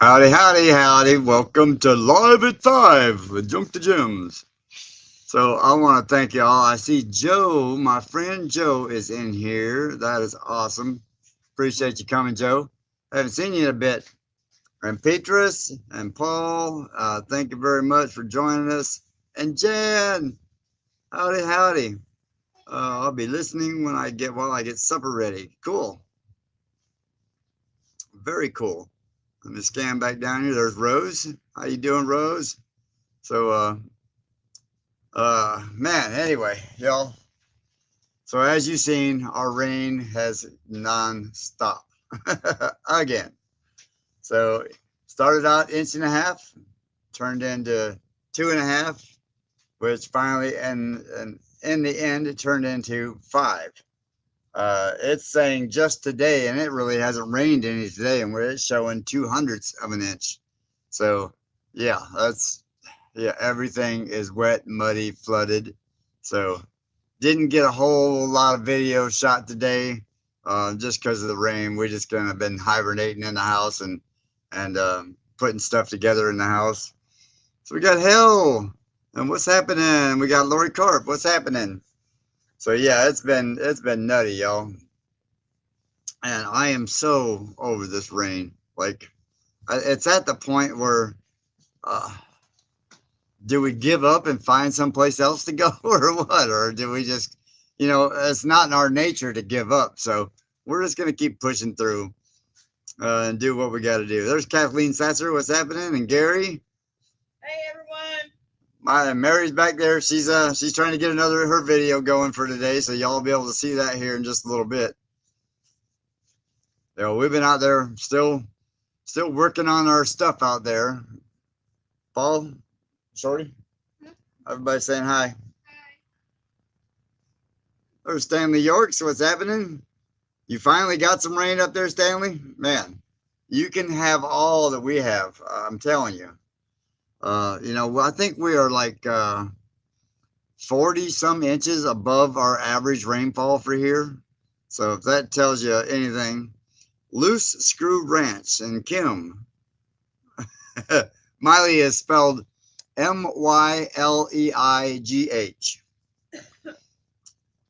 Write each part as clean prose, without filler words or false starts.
Howdy, howdy, howdy. Welcome to Live at 5 with Junk the Gems. So I want to thank y'all. I see Joe, my friend Joe, is in here. That is awesome. Appreciate you coming, Joe. I haven't seen you in a bit. And Petrus and Paul, thank you very much for joining us. And Jan, howdy, howdy. I'll be listening while I get supper ready. Cool. Very cool. Let me scan back down here. There's Rose. How you doing, Rose? So, man, anyway, y'all. So as you've seen, our rain has non-stop again. So started out inch and a half, turned into 2.5, which finally, and in the end, it turned into 5. It's saying just today, and it really hasn't rained any today, and it's showing 2/100ths of an inch. So, yeah, everything is wet, muddy, flooded. So, didn't get a whole lot of video shot today, just because of the rain. We just kind of been hibernating in the house and putting stuff together in the house. So we got hell, and what's happening? We got Lori Carp. What's happening? So yeah, it's been nutty, y'all. And I am so over this rain. Like, it's at the point where, uh, do we give up and find someplace else to go or what? Or do we just, it's not in our nature to give up. So we're just going to keep pushing through and do what we got to do. There's Kathleen Sasser. What's happening? And Gary. Hey everyone. Mary's back there. She's trying to get another her video going for today. So y'all will be able to see that here in just a little bit. We've been out there still working on our stuff out there. Paul, Shorty, everybody saying hi. Hi. There's Stanley Yorks. What's happening? You finally got some rain up there, Stanley? Man, you can have all that we have. I'm telling you. I think we are like 40 some inches above our average rainfall for here. So if that tells you anything, Loose Screw Ranch and Kim. Miley is spelled Myileigh.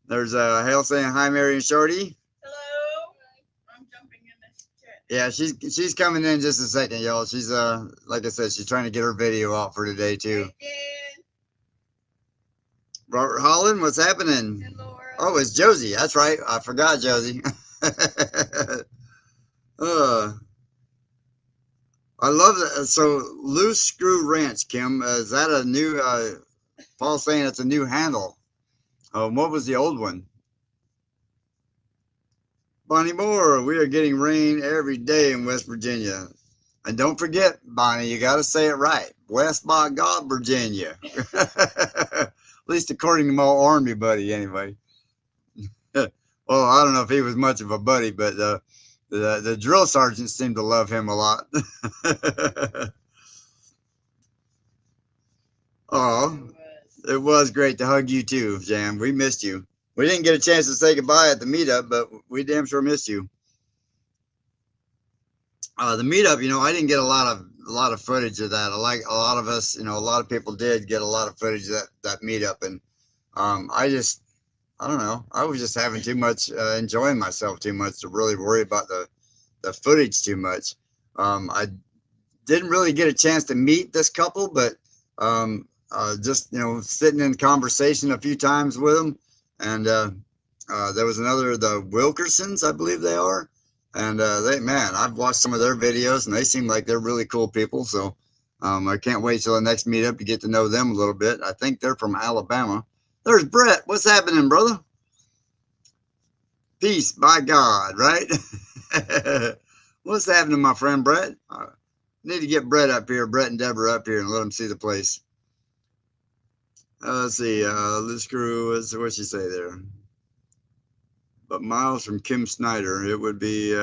There's Hale saying hi, Mary and Shorty. Hello. I'm jumping in this chat. Yeah, she's coming in just a second, y'all. She's like I said, she's trying to get her video out for today too. Hey, Robert Holland, what's happening? and Laura. Oh, it's Josie. That's right. I forgot Josie. uh, I love that. So Loose Screw Ranch, Kim. Is that a new? Paul's saying it's a new handle. What was the old one? Bonnie Moore. We are getting rain every day in West Virginia. And don't forget, Bonnie, you got to say it right. West by God, Virginia. At least according to my Army buddy, anyway. Well, I don't know if he was much of a buddy, but the drill sergeant seemed to love him a lot. Oh, it was great to hug you too, Jam. We missed you. We didn't get a chance to say goodbye at the meetup, but we damn sure missed you. The meetup, I didn't get a lot of footage of that. Like a lot of us, a lot of people did get a lot of footage of that meetup, and I don't know. I was just having too much, enjoying myself too much to really worry about the footage too much. I didn't really get a chance to meet this couple, but just sitting in conversation a few times with them, and there was the Wilkersons, I believe they are, and I've watched some of their videos, and they seem like they're really cool people. So I can't wait till the next meetup to get to know them a little bit. I think they're from Alabama. There's Brett. What's happening, brother? Peace by God, right? What's happening, my friend Brett? Need to get Brett up here, Brett and Deborah up here, and let them see the place. Let's see. Let's screw. What'd she say there? But miles from Kim Snyder, it would be.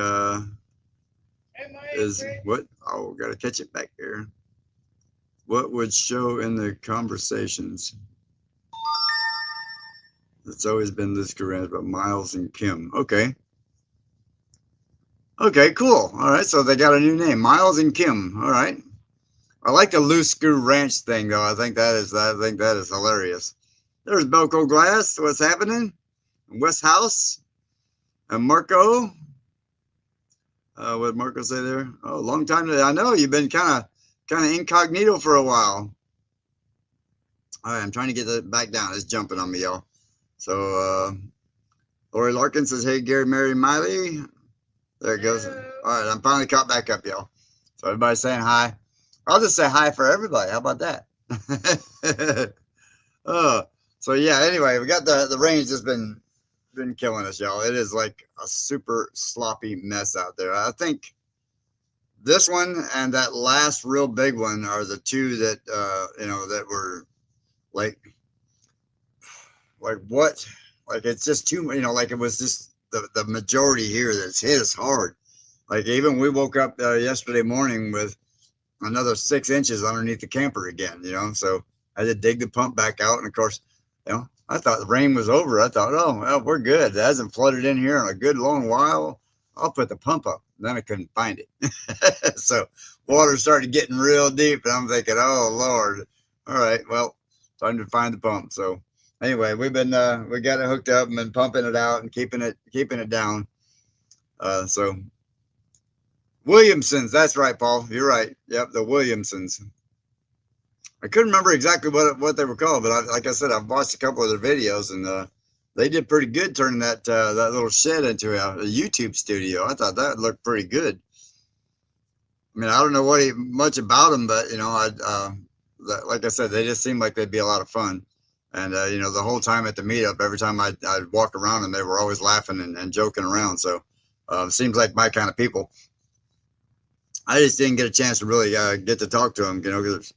Is what? Oh, gotta catch it back here. What would show in the conversations? It's always been this Ranch, but Miles and Kim. Okay. Okay, cool. All right, so they got a new name, Miles and Kim. All right. I like the Loose Screw Ranch thing though. I think that is hilarious. There's Belco Glass. What's happening? West House and Marco. What did Marco say there? Oh, long time. I know you've been kind of incognito for a while. All right, I'm trying to get that back down. It's jumping on me, y'all. So, Lori Larkin says, "Hey, Gary, Mary, Miley." There it goes. All right, I'm finally caught back up, y'all. So everybody's saying hi. I'll just say hi for everybody. How about that? uh, so yeah. Anyway, we got the rain's just been killing us, y'all. It is like a super sloppy mess out there. I think this one and that last real big one are the two that that were like what, like it's just too, like it was just the majority here that's hit us hard. Like even we woke up yesterday morning with another 6 inches underneath the camper again, so I had to dig the pump back out. And of course, I thought the rain was over. I thought, oh well, we're good, it hasn't flooded in here in a good long while, I'll put the pump up. Then I couldn't find it. So water started getting real deep and I'm thinking, oh Lord, all right, well, time to find the pump. So anyway, we got it hooked up and been pumping it out and keeping it down. So Williamsons, that's right, Paul, you're right. Yep, the Williamsons. I couldn't remember exactly what they were called, but like I said, I've watched a couple of their videos and they did pretty good turning that little shed into a YouTube studio. I thought that looked pretty good. I mean, I don't know much about them, but like I said, they just seemed like they'd be a lot of fun. And the whole time at the meetup, every time I'd walk around them, they were always laughing and joking around. So seems like my kind of people. I just didn't get a chance to really get to talk to them, because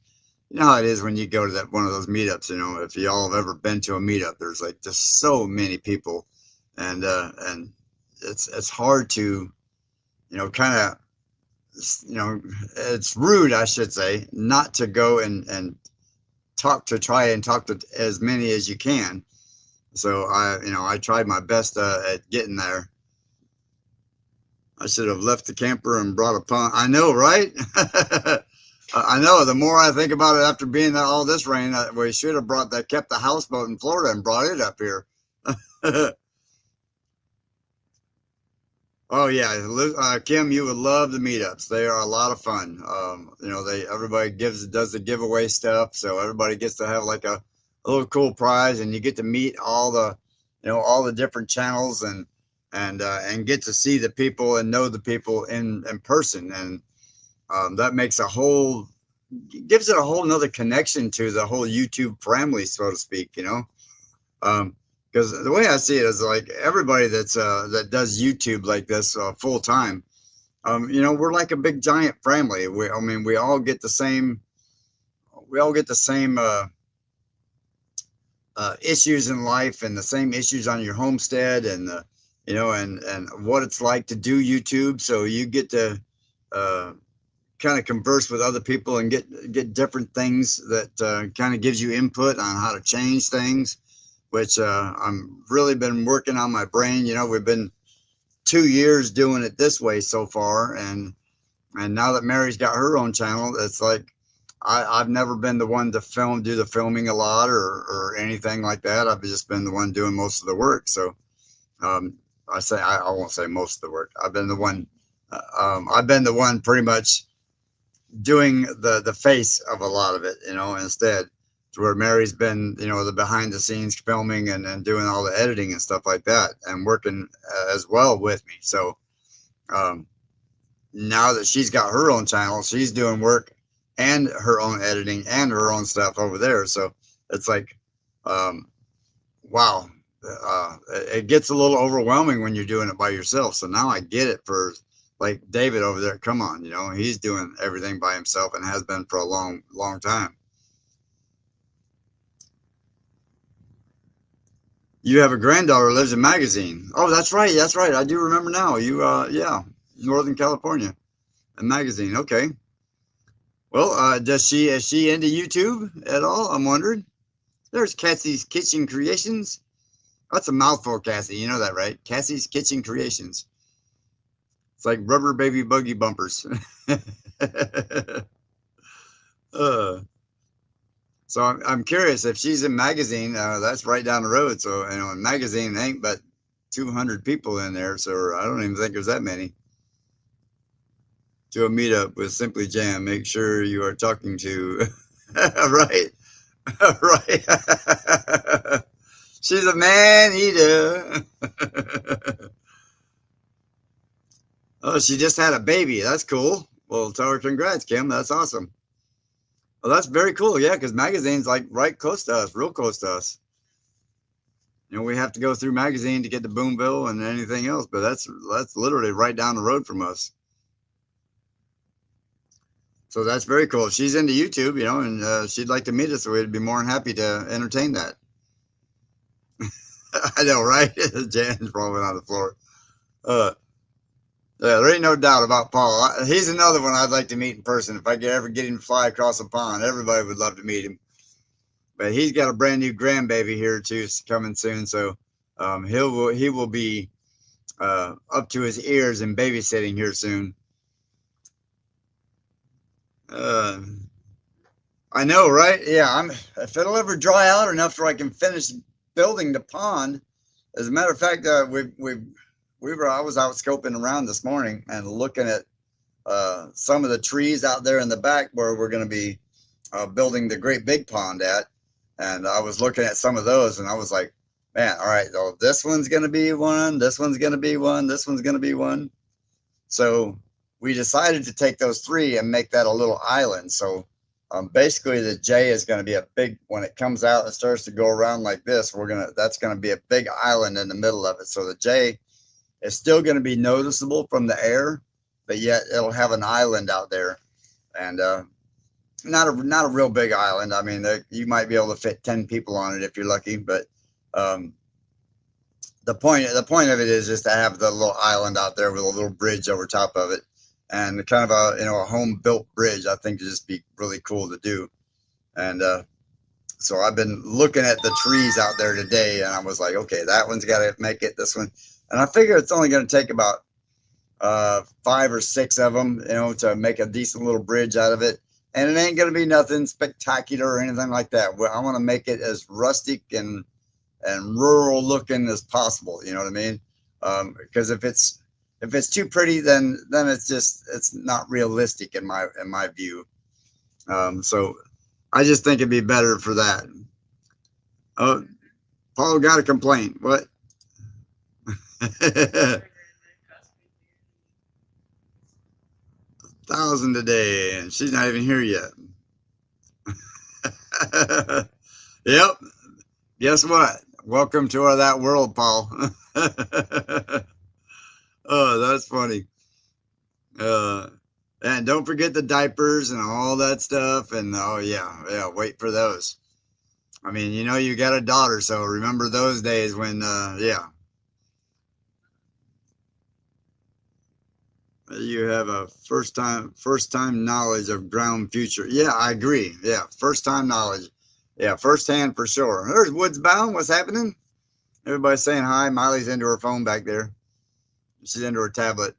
you know how it is when you go to one of those meetups. If you all have ever been to a meetup, there's like just so many people, and it's hard to, kind of, it's rude, I should say, not to go and try and talk to as many as you can. So I tried my best at getting there. I should have left the camper and brought a pump. I know, right? I know. The more I think about it after being all this rain, we should have kept the houseboat in Florida and brought it up here. Oh yeah, Kim, you would love the meetups. They are a lot of fun. Everybody does the giveaway stuff, so everybody gets to have like a little cool prize, and you get to meet all the different channels and get to see the people and know the people in person, and that gives it a whole nother connection to the whole YouTube family, so to speak. Because the way I see it is like everybody that does YouTube like this full time, we're like a big giant family. We all get the same issues in life and the same issues on your homestead and and what it's like to do YouTube. So you get to kind of converse with other people and get different things that kind of gives you input on how to change things, which I'm really been working on my brain. We've been 2 years doing it this way so far, and now that Mary's got her own channel, it's like I've never been the one to do the filming a lot or anything like that. I've just been the one doing most of the work. So I won't say most of the work. I've been the one. I've been the one pretty much doing the face of a lot of it, instead, to where Mary's been, the behind the scenes filming and doing all the editing and stuff like that, and working as well with me. So now that she's got her own channel, she's doing work and her own editing and her own stuff over there. So it's like, wow, it gets a little overwhelming when you're doing it by yourself. So now I get it for like David over there. Come on, he's doing everything by himself and has been for a long, long time. You have a granddaughter who lives in Magazine. Oh, that's right. That's right. I do remember now. Yeah, Northern California, a Magazine. Okay. Well, is she into YouTube at all? I'm wondering. There's Cassie's Kitchen Creations. That's a mouthful, Cassie. You know that, right? Cassie's Kitchen Creations. It's like rubber baby buggy bumpers. uh, so I'm curious if she's in Magazine. That's right down the road. So in Magazine ain't but 200 people in there. So I don't even think there's that many. To a meetup with Simply Jam, make sure you are talking to right, right. She's a man eater. Oh, she just had a baby. That's cool. Well, tell her congrats, Kim. That's awesome. Well, that's very cool. Yeah, because Magazine's like right close to us, real close to us. We have to go through Magazine to get to Boonville and anything else, but that's literally right down the road from us. So that's very cool. She's into YouTube, and she'd like to meet us, so we'd be more than happy to entertain that. I know, right? Jan's rolling on the floor. Yeah, there ain't no doubt about Paul. He's another one I'd like to meet in person. If I could ever get him to fly across the pond, everybody would love to meet him. But he's got a brand new grandbaby here too, coming soon. So he will be up to his ears in babysitting here soon. I know, right? Yeah, if it'll ever dry out enough so I can finish building the pond. As a matter of fact, I was out scoping around this morning and looking at some of the trees out there in the back where we're going to be building the great big pond at. And I was looking at some of those and I was like, man, all right, so this one's going to be one, this one's going to be one, this one's going to be one. So we decided to take those three and make that a little island. So basically the J is going to be a big, when it comes out and starts to go around like this, that's going to be a big island in the middle of it. So the J is still going to be noticeable from the air, but yet it'll have an island out there. And not a real big island. I mean, you might be able to fit 10 people on it if you're lucky, but the point of it is just to have the little island out there with a little bridge over top of it, and kind of a home built bridge. I think would just be really cool to do. And so I've been looking at the trees out there today, and I was like, okay, that one's got to make it. This one, and I figure it's only going to take about 5 or 6 of them, to make a decent little bridge out of it. And it ain't going to be nothing spectacular or anything like that. I want to make it as rustic and rural looking as possible. You know what I mean? Because if it's too pretty, then it's not realistic in my view. So I just think it'd be better for that. Oh, Paul got a complaint. What? 1,000 a day, and she's not even here yet. Yep. Guess what? Welcome to that world, Paul. Oh, that's funny. And don't forget the diapers and all that stuff. And oh yeah, wait for those. I mean, you got a daughter, so remember those days when, yeah. You have a first time knowledge of ground future. Yeah, I agree. Yeah, first time knowledge. Yeah, firsthand for sure. There's Woods Bound. What's happening? Everybody's saying hi. Miley's into her phone back there. She's into her tablet.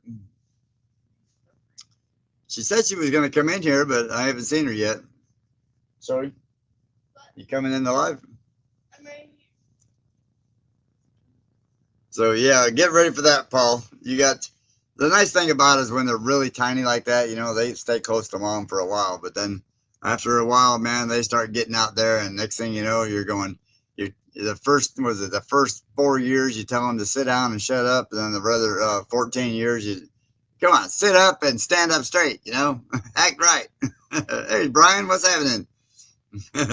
She said she was going to come in here, but I haven't seen her yet. Sorry? You coming in the live? So yeah, get ready for that, Paul. You got... The nice thing about it is when they're really tiny like that, they stay close to mom for a while. But then after a while, man, they start getting out there, and next thing you know, the first 4 years you tell them to sit down and shut up, and then the other 14 years you come on, sit up and stand up straight, act right. Hey Brian, what's happening?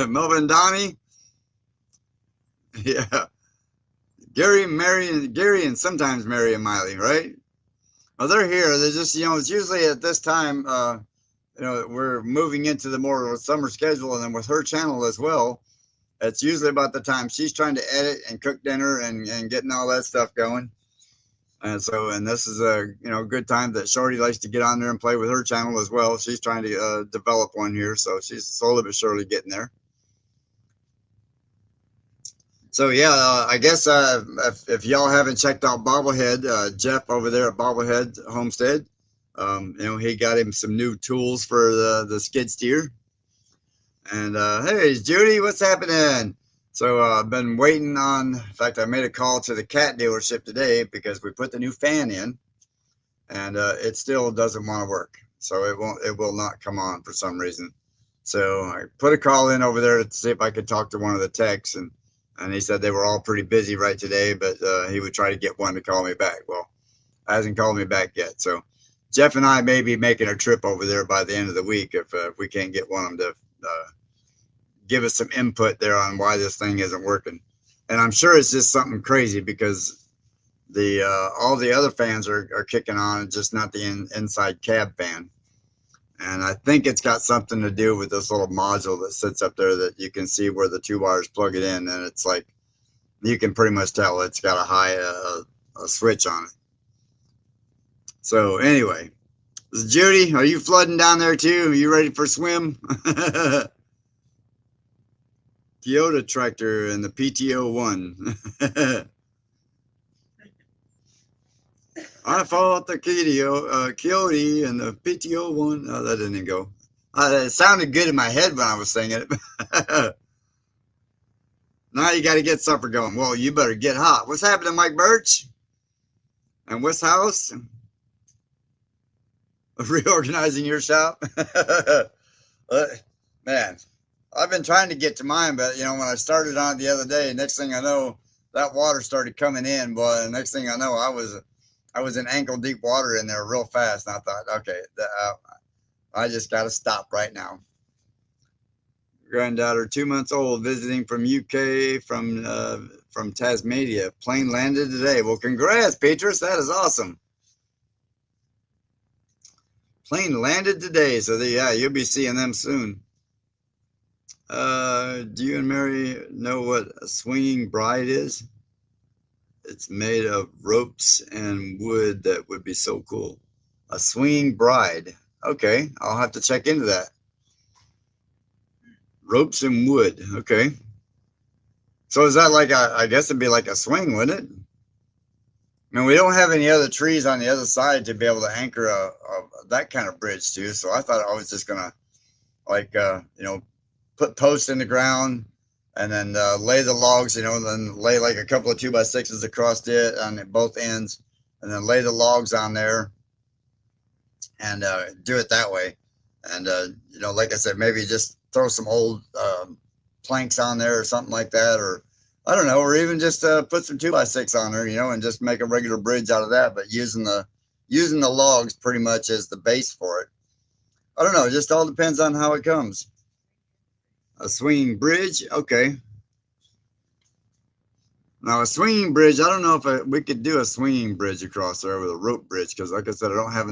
Melvin, Donnie, yeah, Gary, and sometimes Mary and Miley, right? Well, they're here. They're just, it's usually at this time, we're moving into the more summer schedule, and then with her channel as well, it's usually about the time she's trying to edit and cook dinner and getting all that stuff going. And this is a, good time that Shorty likes to get on there and play with her channel as well. She's trying to develop one here, so she's slowly but surely getting there. So yeah, I guess if y'all haven't checked out Bobblehead, Jeff over there at Bobblehead Homestead, he got him some new tools for the skid steer. And hey, Judy, what's happening? So I've been waiting on. In fact, I made a call to the cat dealership today because we put the new fan in, and it still doesn't want to work. So it won't. It will not come on for some reason. So I put a call in over there to see if I could talk to one of the techs, and he said they were all pretty busy right today, but he would try to get one to call me back. Well, hasn't called me back yet. So Jeff and I may be making a trip over there by the end of the week if we can't get one of them to give us some input there on why this thing isn't working. And I'm sure it's just something crazy because the all the other fans are kicking on, just not the inside cab fan. And I think it's got something to do with this little module that sits up there that you can see where the two wires plug it in, and it's like you can pretty much tell it's got a high a switch on it. So anyway, Judy, are you flooding down there too? Are you ready for a swim? Toyota tractor and the PTO one. I fought the Coyote and the PTO one. Oh, that didn't go. It sounded good in my head when I was singing it. Now you got to get supper going. Well, you better get hot. What's happening, Mike Birch? And West House? Reorganizing your shop? Man, I've been trying to get to mine, but when I started on it the other day, next thing I know, that water started coming in. Boy, the next thing I know, I was in ankle deep water in there real fast, and I thought, okay, I just got to stop right now. Granddaughter, 2 months old, visiting from UK, from Tasmania. Plane landed today. Well, congrats, Petrus. That is awesome. Plane landed today, so you'll be seeing them soon. Do you and Mary know what a swinging bride is? It's made of ropes and wood. That would be so cool. A swinging bride. Okay, I'll have to check into that. Ropes and wood. Okay. So is that like I guess it'd be like a swing, wouldn't it? I mean, we don't have any other trees on the other side to be able to anchor that kind of bridge to. So I thought I was just gonna put posts in the ground and then lay the logs, and then lay like a couple of 2x6s across it on both ends, and then lay the logs on there and do it that way. And like I said, maybe just throw some old planks on there or something like that, or I don't know, or even just put some 2x6 on there, and just make a regular bridge out of that, but using the logs pretty much as the base for it. I don't know, it just all depends on how it comes. A swinging bridge, okay. Now a swinging bridge, I don't know if we could do a swinging bridge across there with a rope bridge, because like I said, I don't have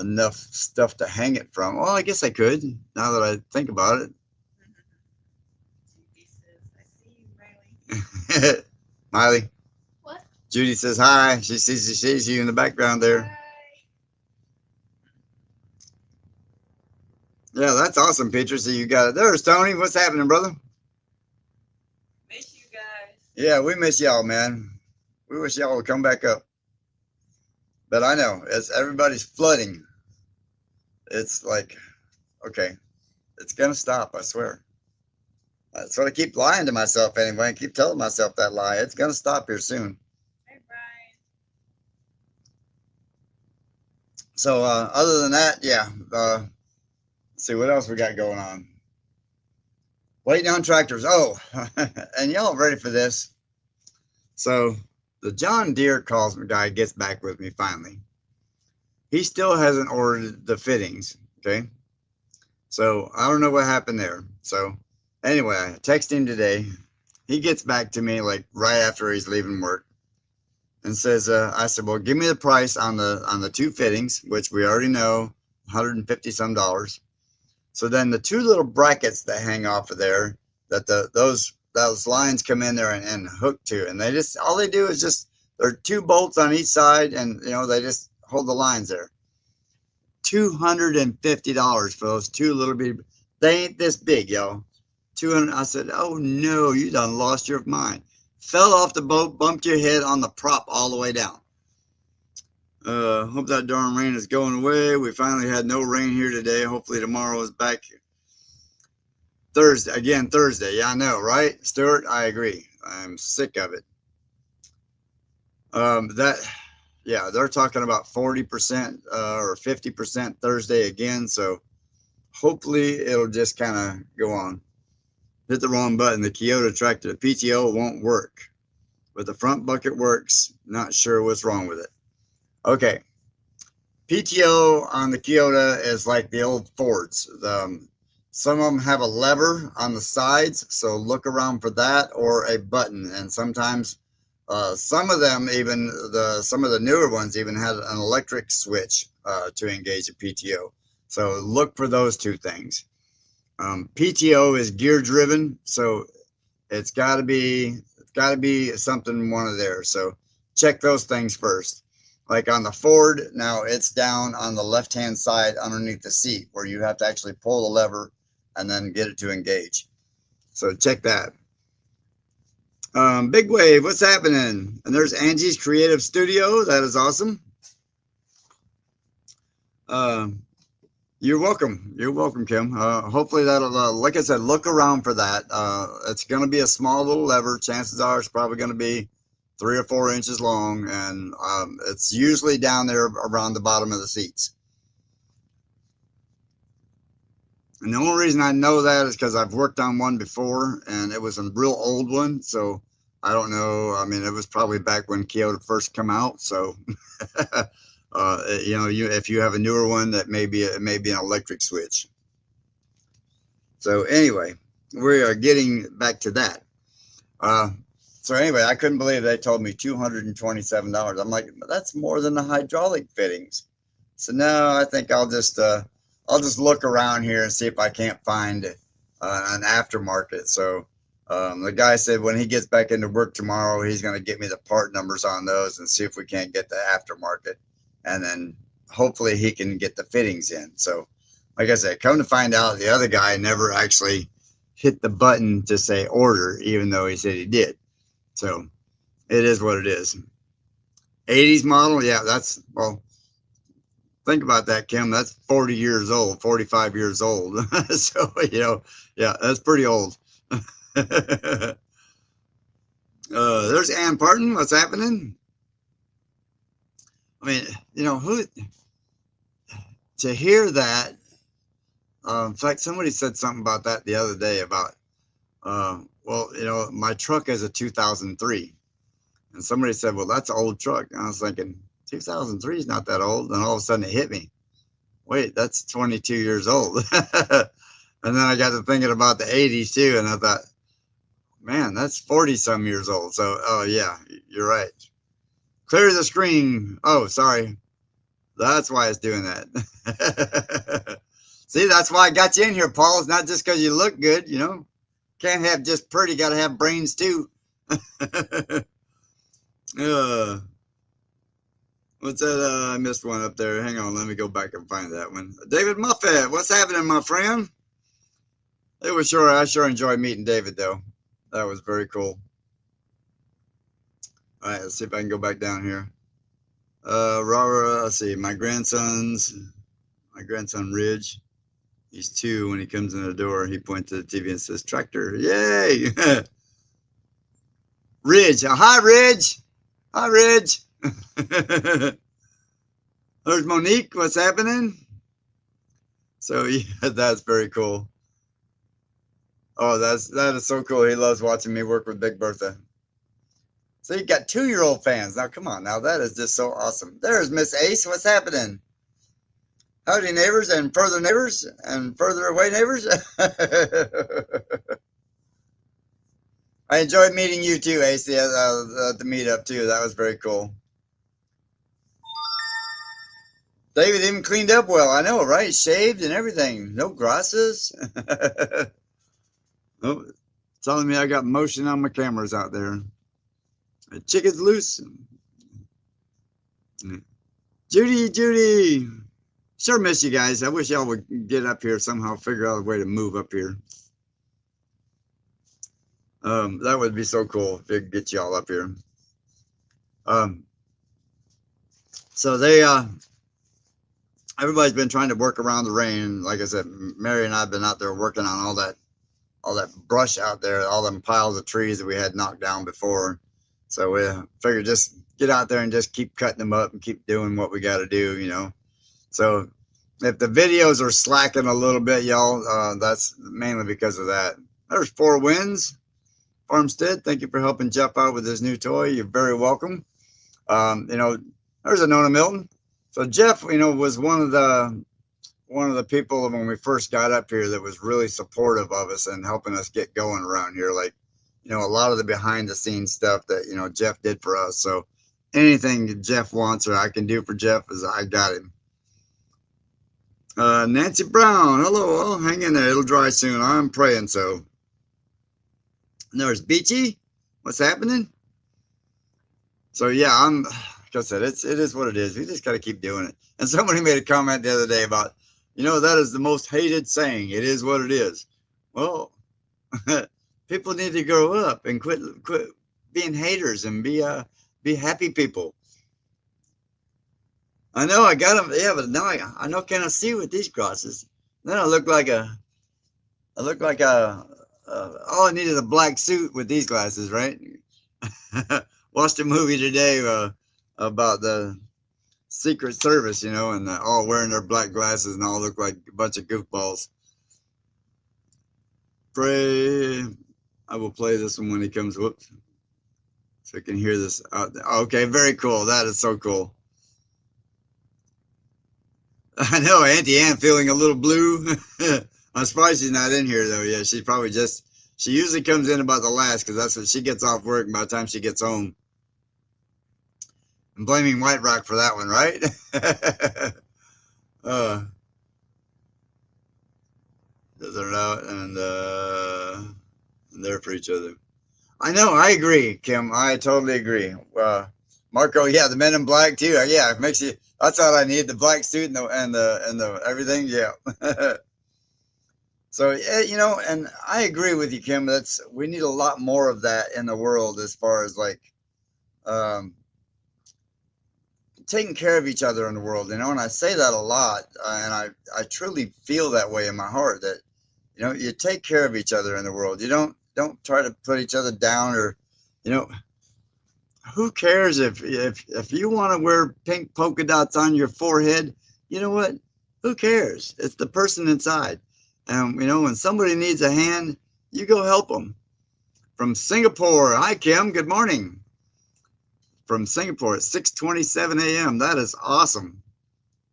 enough stuff to hang it from. Well, I guess I could, now that I think about it. Miley. What? Judy says hi. She sees you in the background there. Hi. Yeah, that's awesome, Peter. So you got it. There's Tony. What's happening, brother? Miss you guys. Yeah, we miss y'all, man. We wish y'all would come back up. But I know, as everybody's flooding, it's like, okay, it's going to stop, I swear. That's what I keep lying to myself anyway. I keep telling myself that lie. It's going to stop here soon. Hey, Brian. So other than that, yeah. Let's see what else we got going on. Waiting on tractors. Oh, and y'all ready for this? So the John Deere guy gets back with me finally. He still hasn't ordered the fittings. Okay. So I don't know what happened there. So anyway, I text him today. He gets back to me like right after he's leaving work and says, I said, well, give me the price on the two fittings, which we already know, $150 some. So then the two little brackets that hang off of there, that those lines come in there and hook to, and all they do is just, there are two bolts on each side, and they just hold the lines there. $250 for those two little bitty. They ain't this big, yo. 200. I said, oh no, you done lost your mind. Fell off the boat, bumped your head on the prop all the way down. Hope that darn rain is going away. We finally had no rain here today. Hopefully tomorrow is back. Thursday, again, Thursday. Yeah, I know, right? Stuart, I agree. I'm sick of it. Yeah, they're talking about 40% or 50% Thursday again. So hopefully it'll just kind of go on. Hit the wrong button. The Kyoto tractor, the PTO won't work, but the front bucket works. Not sure what's wrong with it. Okay. PTO on the Kyoto is like the old Fords. Some of them have a lever on the sides, so look around for that, or a button. And sometimes some of them, even some of the newer ones, even had an electric switch to engage a PTO. So look for those two things. PTO is gear driven, so it's got to be something one of theirs. So check those things first. Like on the Ford, now it's down on the left-hand side underneath the seat where you have to actually pull the lever and then get it to engage. So check that. Big Wave, what's happening? And there's Angie's Creative Studio. That is awesome. You're welcome. You're welcome, Kim. Hopefully that'll, like I said, look around for that. It's going to be a small little lever. Chances are it's probably going to be 3 or 4 inches long, and it's usually down there around the bottom of the seats. And the only reason I know that is because I've worked on one before, and it was a real old one. So I don't know. I mean, it was probably back when Kyoto first come out. So, if you have a newer one, that may be an electric switch. So anyway, we are getting back to that. So anyway, I couldn't believe they told me $227. I'm like, that's more than the hydraulic fittings. So no, I think I'll just look around here and see if I can't find an aftermarket. So the guy said when he gets back into work tomorrow, he's going to get me the part numbers on those and see if we can't get the aftermarket, and then hopefully he can get the fittings in. So like I said, come to find out, the other guy never actually hit the button to say order, even though he said he did. So it is what it is. 80s model, yeah, well, think about that, Kim. That's 40 years old, 45 years old. So, yeah, that's pretty old. There's Ann Parton. What's happening? I mean, to hear that, in fact, somebody said something about that the other day about, well, my truck is a 2003. And somebody said, well, that's an old truck. And I was thinking, 2003 is not that old. And all of a sudden it hit me. Wait, that's 22 years old. And then I got to thinking about the 80s too. And I thought, man, that's 40 some years old. So, oh yeah, you're right. Clear the screen. Oh, sorry. That's why it's doing that. See, that's why I got you in here, Paul. It's not just because you look good, Can't have just pretty, got to have brains too. What's that? I missed one up there. Hang on, let me go back and find that one. David Muffet, what's happening, my friend? I sure enjoyed meeting David, though. That was very cool. All right, let's see if I can go back down here. Robert, let's see, my grandson Ridge. He's 2. When he comes in the door, he points to the TV and says, tractor, yay! Ridge, hi, Ridge. Hi, Ridge. There's Monique, what's happening? So, yeah, that's very cool. Oh, that is so cool. He loves watching me work with Big Bertha. So you got 2-year-old fans. Now, come on. Now, that is just so awesome. There's Miss Ace. What's happening? Howdy, neighbors and further away neighbors. I enjoyed meeting you too, Ace, at the meetup too. That was very cool. David even cleaned up well. I know, right? Shaved and everything. No grasses. Oh, telling me I got motion on my cameras out there. The chicken's loose. Judy. Sure miss you guys. I wish y'all would get up here somehow, figure out a way to move up here. That would be so cool if we could get you all up here. Um, so everybody's been trying to work around the rain. Like I said, Mary and I have been out there working on all that brush out there, all them piles of trees that we had knocked down before. So we figured just get out there and just keep cutting them up and keep doing what we got to do, you know. So if the videos are slacking a little bit, y'all, that's mainly because of that. There's Four Winds Farmstead. Thank you for helping Jeff out with his new toy. You're very welcome. You know, there's a Nona Milton. So Jeff, you know, was one of the people when we first got up here that was really supportive of us and helping us get going around here. Like, you know, a lot of the behind the scenes stuff that, you know, Jeff did for us. So anything Jeff wants or I can do for Jeff is I got him. Nancy Brown, hello. Oh, hang in there. It'll dry soon. I'm praying so. And there's Beachy. What's happening? So yeah, like I said, it is what it is. We just got to keep doing it. And somebody made a comment the other day about, you know, that is the most hated saying. It is what it is. Well, people need to grow up and quit being haters and be happy people. I know I got them. Yeah, but now I know can I see with these glasses. Then I look like a all I need is a black suit with these glasses, right? Watched a movie today about the Secret Service, you know, and all wearing their black glasses and all look like a bunch of goofballs. Pray. I will play this one when he comes. Whoops. So I can hear this out there. Okay, very cool. That is so cool. I know Auntie Ann feeling a little blue. I'm surprised she's not in here though. Yeah, she's probably she usually comes in about the last because that's when she gets off work by the time she gets home. I'm blaming White Rock for that one, right? They're out and they're for each other. I know, I agree, Kim. I totally agree. Marco, yeah, the Men in Black too. Yeah, it makes you. That's all I need: the black suit and the everything. Yeah. So yeah, you know, and I agree with you, Kim. We need a lot more of that in the world as far as like taking care of each other in the world. You know, and I say that a lot, and I truly feel that way in my heart that you know you take care of each other in the world. You don't try to put each other down or you know. Who cares if you want to wear pink polka dots on your forehead? You know what? Who cares? It's the person inside. And you know, when somebody needs a hand, you go help them. From Singapore, hi Kim. Good morning. From Singapore at 6:27 a.m. That is awesome.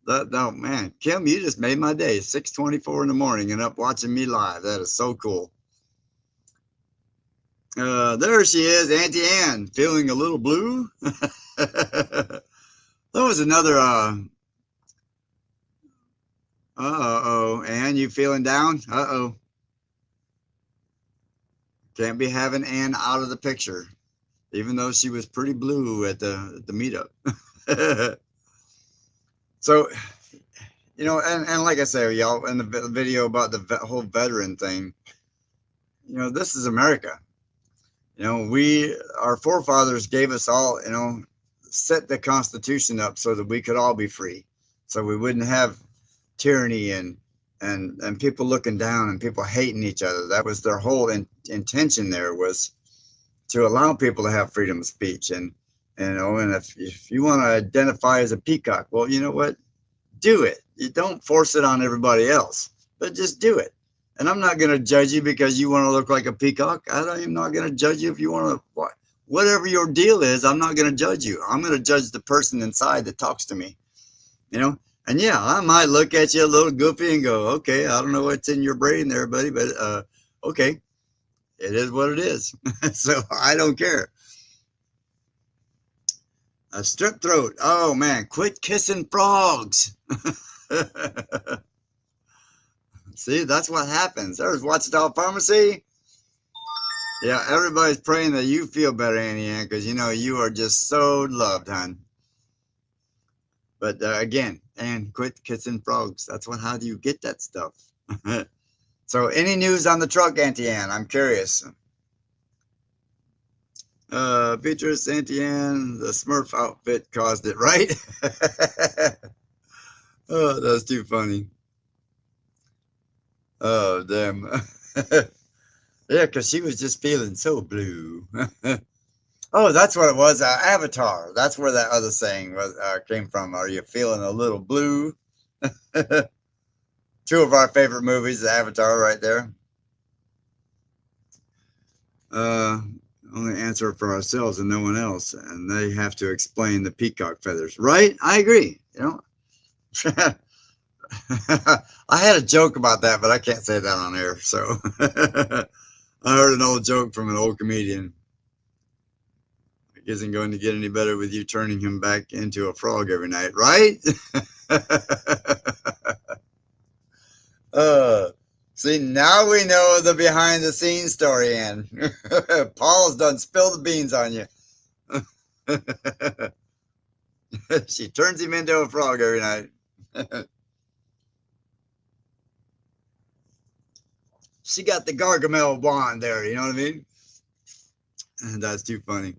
Oh man, Kim, you just made my day. 6:24 in the morning and up watching me live. That is so cool. There she is, Auntie Ann, feeling a little blue. That was another, uh-oh, Ann, you feeling down? Uh-oh. Can't be having Ann out of the picture, even though she was pretty blue at the meetup. So, you know, and like I say, y'all, in the video about the whole veteran thing, you know, this is America. You know, our forefathers gave us all, you know, set the Constitution up so that we could all be free, so we wouldn't have tyranny and people looking down and people hating each other. That was their whole intention. There was to allow people to have freedom of speech, and you know, and if you want to identify as a peacock, well, you know what, do it. You don't force it on everybody else, but just do it. And I'm not going to judge you because you want to look like a peacock. I'm not going to judge you if you want to, whatever your deal is, I'm not going to judge you. I'm going to judge the person inside that talks to me, you know? And yeah, I might look at you a little goofy and go, okay, I don't know what's in your brain there, buddy, but okay, it is what it is. So I don't care. A strep throat. Oh man, quit kissing frogs. See, that's what happens. There's Watchdog Pharmacy. Yeah, everybody's praying that you feel better, Auntie Ann, because you know you are just so loved, hon. But again, and quit kissing frogs. That's how do you get that stuff? So, any news on the truck, Auntie Ann? I'm curious. Beatrice Santian, the Smurf outfit caused it, right? Oh, that's too funny. Oh, damn. Yeah, because she was just feeling so blue. Oh, that's what it was. Avatar. That's where that other saying was came from. Are you feeling a little blue? Two of our favorite movies, Avatar, right there. Uh, Only answer for ourselves and no one else, and they have to explain the peacock feathers, right? I agree. I had a joke about that, but I can't say that on air. So I heard an old joke from an old comedian. It isn't going to get any better with you turning him back into a frog every night, right? uh, See, now we know the behind the scenes story, Ann. Paul's done spilled the beans on you. She turns him into a frog every night. She got the Gargamel wand there, you know what I mean? And that's too funny.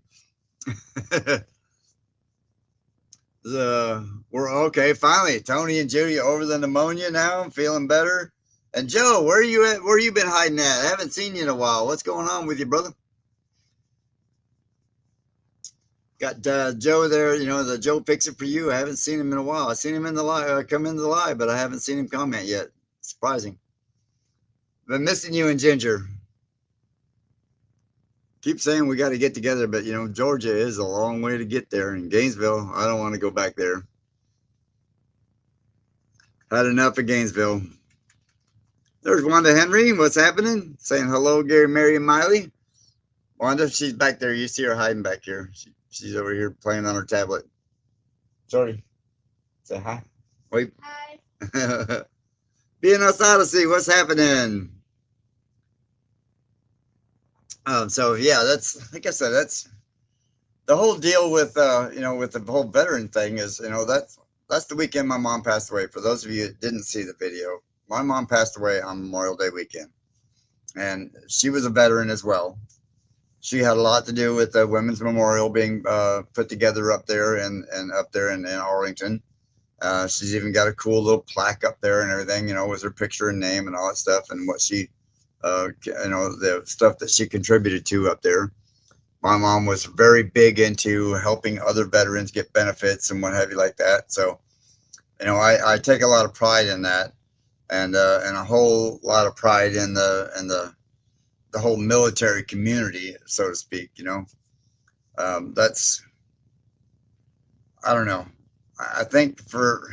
We're okay. Finally, Tony and Judy over the pneumonia now. I'm feeling better. And Joe, where are you at? Where you been hiding at? I haven't seen you in a while. What's going on with you, brother? Got Joe there. You know the Joe Fixer for you. I haven't seen him in a while. I seen him in the live, come into the live, but I haven't seen him comment yet. Surprising. Been missing you and Ginger. Keep saying we got to get together, but you know Georgia is a long way to get there. In Gainesville, I don't want to go back there. Had enough of Gainesville. There's Wanda Henry. What's happening? Saying hello, Gary, Mary, and Miley. Wanda, she's back there. You see her hiding back here. She's over here playing on her tablet. Sorry. Say hi. Wait. Hi. BNS Odyssey, what's happening? So yeah, that's like I said, that's the whole deal with with the whole veteran thing is, that's the weekend my mom passed away. For those of you that didn't see the video, my mom passed away on Memorial Day weekend. And she was a veteran as well. She had a lot to do with the Women's Memorial being put together up there and up there in Arlington. She's even got a cool little plaque up there and everything, with her picture and name and all that stuff and what she, the stuff that she contributed to up there. My mom was very big into helping other veterans get benefits and what have you like that. So, I take a lot of pride in that, and a whole lot of pride in the whole military community, so to speak. That's, I don't know. I think for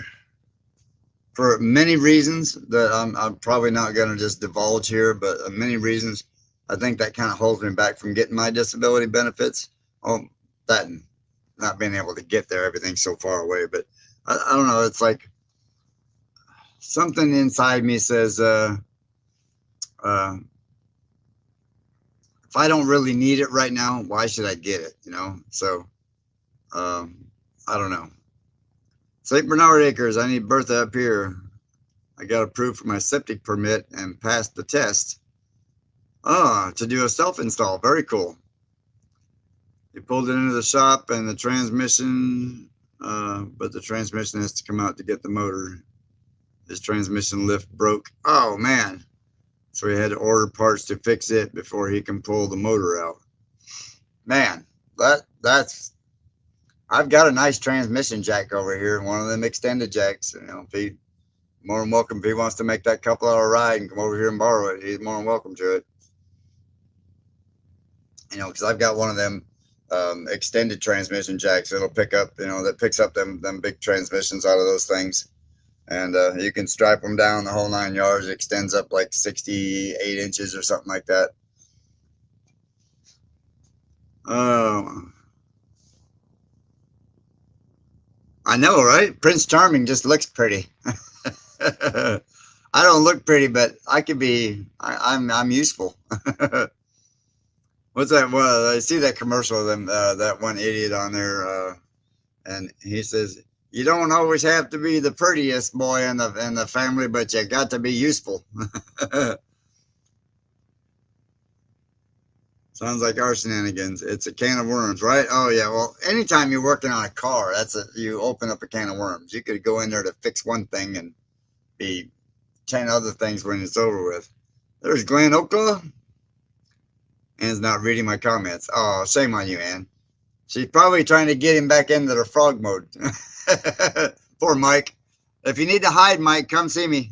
many reasons that I'm probably not going to just divulge here, but many reasons, I think that kind of holds me back from getting my disability benefits. That and not being able to get there, everything's so far away. But I don't know. It's like something inside me says, if I don't really need it right now, why should I get it? So I don't know. St. Bernard Acres, I need Bertha up here. I got approved for my septic permit and passed the test. To do a self-install. Very cool. He pulled it into the shop and the transmission, but the transmission has to come out to get the motor. His transmission lift broke. Oh, man. So he had to order parts to fix it before he can pull the motor out. Man, that's... I've got a nice transmission jack over here, one of them extended jacks. If he more than welcome if he wants to make that couple-hour ride and come over here and borrow it. He's more than welcome to it. Because I've got one of them extended transmission jacks that'll pick up, that picks up them big transmissions out of those things, and you can strap them down the whole 9 yards. It extends up like 68 inches or something like that. I know, right? Prince Charming just looks pretty. I don't look pretty, but I could be. I'm useful. What's that? Well, I see that commercial of them. That one idiot on there, and he says, "You don't always have to be the prettiest boy in the family, but you got to be useful." Sounds like our shenanigans. It's a can of worms, right? Oh yeah. Well, anytime you're working on a car, you open up a can of worms. You could go in there to fix one thing and be 10 other things when it's over with. There's Glenn Oka. Anne's not reading my comments. Oh, shame on you, Anne. She's probably trying to get him back into the frog mode. Poor Mike. If you need to hide, Mike, come see me.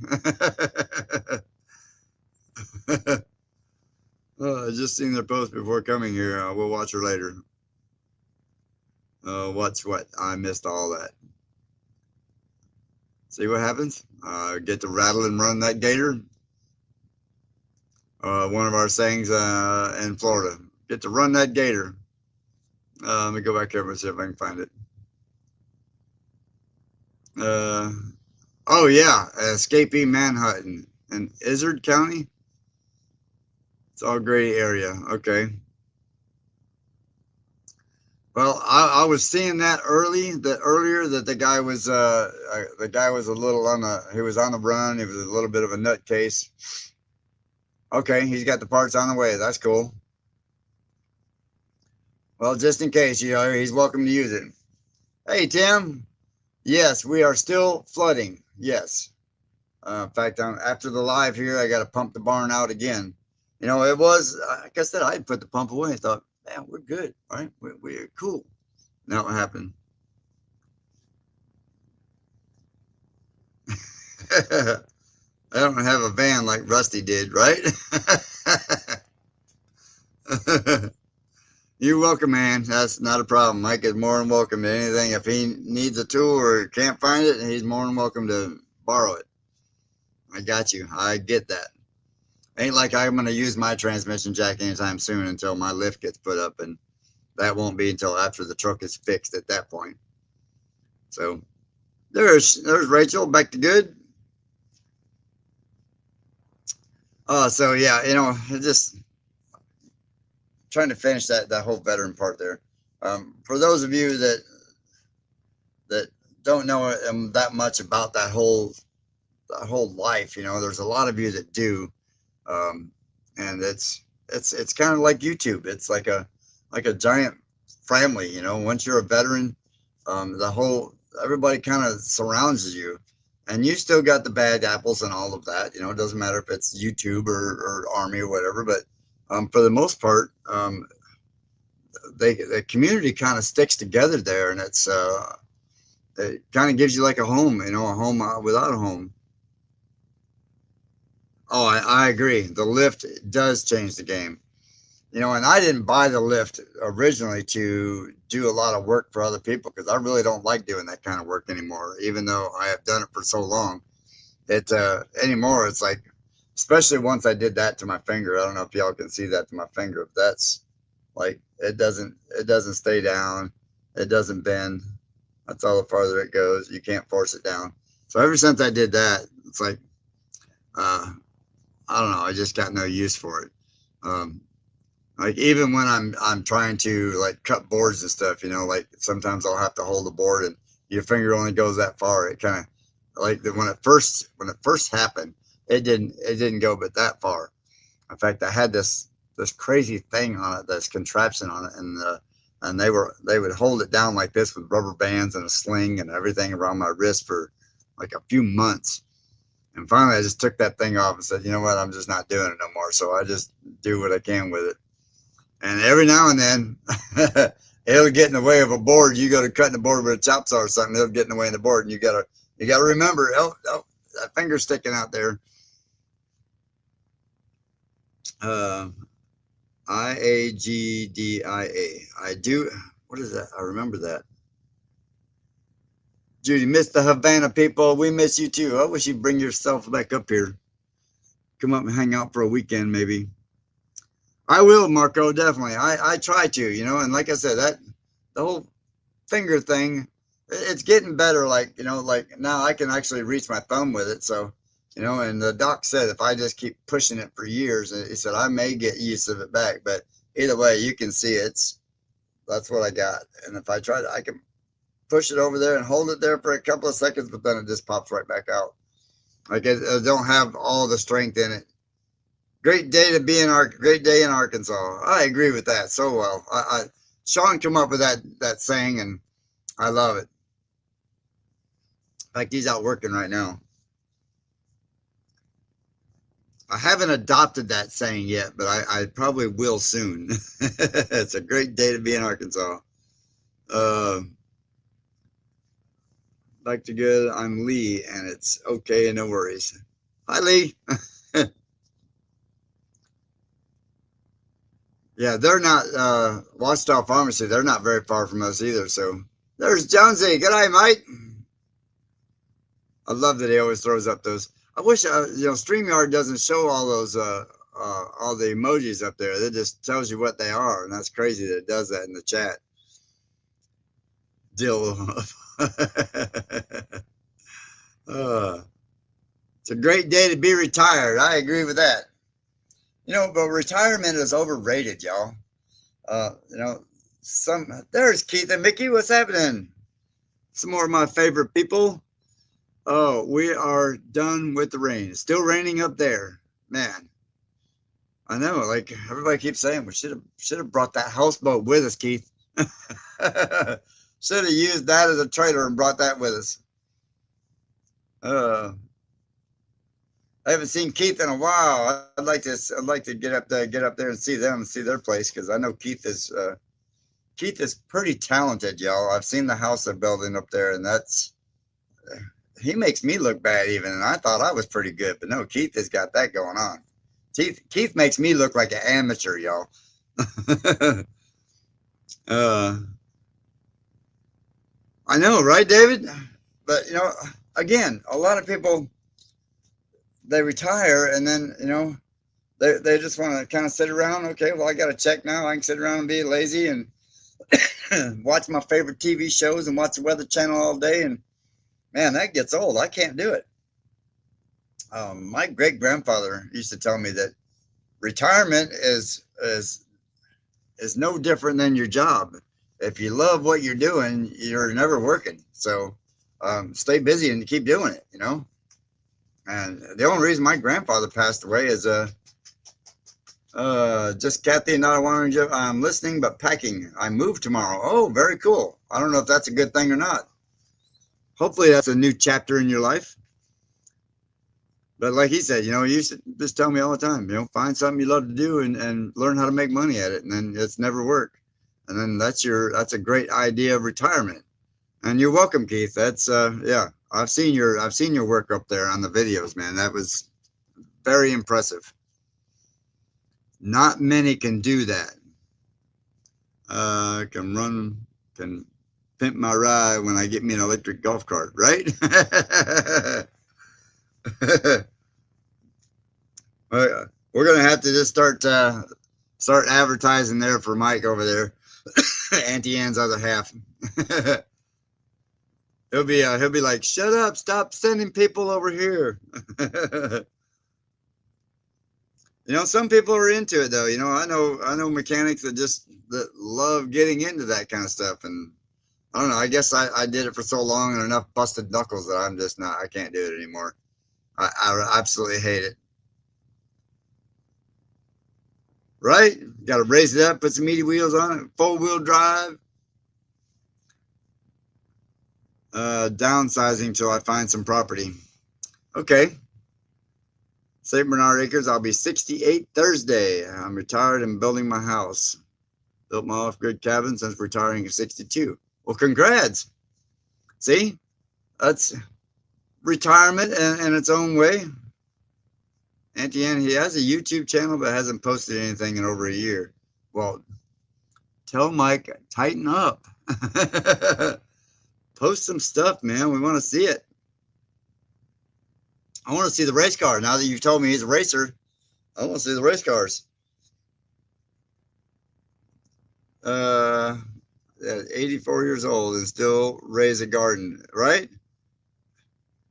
Oh, I just seen their post before coming here. We'll watch her later. Watch what? I missed all that. See what happens? Get to rattle and run that gator. One of our sayings in Florida. Get to run that gator. Let me go back here and see if I can find it. Oh yeah, escapee manhunting in Izard County. It's all gray area. Okay. Well, I was seeing that earlier that the guy was a little he was on the run. He was a little bit of a nutcase. Okay, he's got the parts on the way. That's cool. Well, just in case, he's welcome to use it. Hey, Tim. Yes, we are still flooding. Yes. In fact, after the live here, I got to pump the barn out again. It was, like I said, I put the pump away. I thought, man, we're good, right? We're cool. Now what happened? I don't have a van like Rusty did, right? You're welcome, man. That's not a problem. Mike is more than welcome to anything. If he needs a tool or can't find it, he's more than welcome to borrow it. I got you. I get that. Ain't like I'm going to use my transmission jack anytime soon until my lift gets put up, and that won't be until after the truck is fixed at that point. So there's Rachel, back to good. So yeah, just trying to finish that whole veteran part there. For those of you that don't know that much about that whole life, there's a lot of you that do. And it's kind of like YouTube. It's like a giant family, once you're a veteran, everybody kind of surrounds you, and you still got the bad apples and all of that. It doesn't matter if it's YouTube or Army or whatever, but for the most part, the community kind of sticks together there, and it kind of gives you like a home, a home without a home. Oh, I agree. The lift does change the game. And I didn't buy the lift originally to do a lot of work for other people, because I really don't like doing that kind of work anymore, even though I have done it for so long. Anymore, it's like, especially once I did that to my finger. I don't know if y'all can see that to my finger. That's like, it doesn't stay down. It doesn't bend. That's all the farther it goes. You can't force it down. So ever since I did that, it's like, I don't know. I just got no use for it. Like even when I'm trying to like cut boards and stuff, like sometimes I'll have to hold the board and your finger only goes that far. It kind of like when it first happened, it didn't go but that far. In fact, I had this crazy thing on it, this contraption on it, and they would hold it down like this with rubber bands and a sling and everything around my wrist for like a few months. And finally, I just took that thing off and said, you know what, I'm just not doing it no more. So I just do what I can with it. And every now and then, it'll get in the way of a board. You go to cutting the board with a chop saw or something, it'll get in the way of the board. And you gotta remember, oh, that finger's sticking out there. IAGDIA. I do. What is that? I remember that. Judy, miss the Havana people. We miss you too. I wish you'd bring yourself back up here. Come up and hang out for a weekend, maybe. I will, Marco, definitely. I try to, and like I said, the whole finger thing, it's getting better. Like, like now I can actually reach my thumb with it. So, and the doc said if I just keep pushing it for years, he said I may get use of it back. But either way, you can see that's what I got. And if I try to, I can push it over there and hold it there for a couple of seconds, but then it just pops right back out. Like I don't have all the strength in it. great day in Arkansas. I agree with that so well. Sean came up with that saying, and I love it. Like he's out working right now. I haven't adopted that saying yet, but I probably will soon. It's a great day to be in Arkansas. Like to good, I'm Lee, and it's okay, no worries. Hi, Lee. Yeah, they're not, Watchdog Pharmacy, they're not very far from us either, so. There's Jonesy. Good day, mate. I love that he always throws up those. I wish, StreamYard doesn't show all those, all the emojis up there. It just tells you what they are, and that's crazy that it does that in the chat. Dill. It's a great day to be retired. I agree with that. But retirement is overrated, y'all. There's Keith and Mickey. What's happening? Some more of my favorite people. Oh, we are done with the rain. It's still raining up there, man. I know, like everybody keeps saying, we should have brought that houseboat with us, Keith. Should have used that as a trailer and brought that with us. I haven't seen Keith in a while. I'd like to get up there and see them and see their place, because I know Keith is pretty talented, y'all. I've seen the house they're building up there, and he makes me look bad even, and I thought I was pretty good, but no, Keith has got that going on. Keith makes me look like an amateur, y'all. I know, right, David? But again, a lot of people, they retire and then they just want to kind of sit around. Okay, well, I got a check now. I can sit around and be lazy and watch my favorite TV shows and watch the Weather Channel all day, and man, that gets old. I can't do it. My great grandfather used to tell me that retirement is no different than your job. If you love what you're doing, you're never working. So stay busy and keep doing it. And the only reason my grandfather passed away is just Kathy and I wanted I'm listening but packing. I move tomorrow. Oh, very cool. I don't know if that's a good thing or not. Hopefully that's a new chapter in your life. But like he said, he used to just tell me all the time, find something you love to do and learn how to make money at it, and then it's never work. And then that's a great idea of retirement. And you're welcome, Keith. That's yeah. I've seen your work up there on the videos, man. That was very impressive. Not many can do that. Can pimp my ride when I get me an electric golf cart, right? We're gonna have to just start advertising there for Mike over there, Auntie Anne's other half. He'll be like, shut up, stop sending people over here. Some people are into it though. I know mechanics that love getting into that kind of stuff, and I don't know. I guess I did it for so long and enough busted knuckles that I'm just not. I can't do it anymore. I absolutely hate it. Right? Got to raise it up, put some meaty wheels on it, 4-wheel drive. Downsizing till I find some property. Okay. St. Bernard Acres, I'll be 68 Thursday. I'm retired and building my house. Built my off-grid cabin since retiring at 62. Well, congrats. See? That's retirement in its own way. Auntie Anne, he has a YouTube channel but hasn't posted anything in over a year. Well, tell Mike, tighten up. Post some stuff, man. We want to see it. I want to see the race car. Now that you've told me he's a racer, I want to see the race cars. 84 years old and still raise a garden, right?